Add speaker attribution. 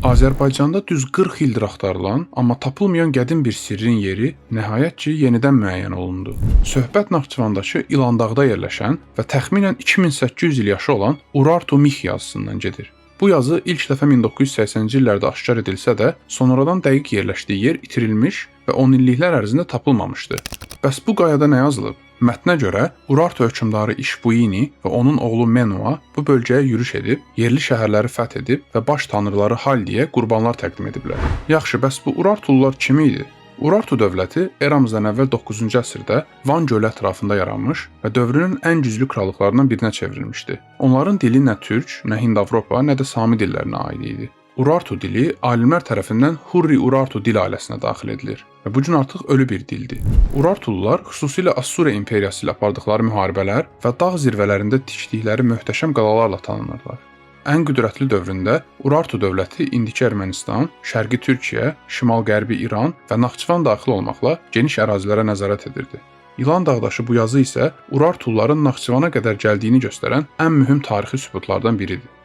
Speaker 1: Azərbaycanda düz 40 ildir axtarılan, amma tapılmayan qədim bir sirrin yeri nəhayət ki, yenidən müəyyən olundu. Söhbət Naxçıvandakı İlandağda yerləşən və təxminən 2800 il yaşı olan Urartu mix yazısından gedir. Bu yazı ilk dəfə 1980-ci illərdə aşkar edilsə də, sonradan dəqiq yerləşdiyi yer itirilmiş və 10 illiklər ərzində tapılmamışdı. Bəs bu qayada nə yazılıb? Mətnə görə Urartu hökmdarı İşbuini və onun oğlu Menua bu bölgəyə yürüş edib, yerli şəhərləri fəth edib və baş tanrıları Haldiyə qurbanlar təqdim ediblər. Yaxşı, bəs bu Urartulular kim idi? Urartu dövləti eramızdan əvvəl 9-cu əsrdə Van gölü ətrafında yaranmış və dövrünün ən güclü krallıqlarından birinə çevrilmişdi. Onların dili nə türk, nə Hind-Avropa, nə də Sami dillərinə aid idi. Urartu dili alimlər tərəfindən Hurri-Urartu dil ailəsinə daxil edilir və bu gün artıq ölü bir dildir. Urartulular xüsusilə Assuriya imperiyası ilə apardıqları müharibələr və dağ zirvələrində tikdikləri möhtəşəm qalalarla tanınırlar. Ən qüdrətli dövründə Urartu dövləti indiki Ermənistan, Şərqi Türkiyə, Şimal-Qərbi İran və Naxçıvan daxil olmaqla geniş ərazilərə nəzarət edirdi. İlan dağdaşı bu yazı isə Urartuluların Naxçıvana qədər gəldiyini göstərən ən mühüm tarixi sübutlardan biridir.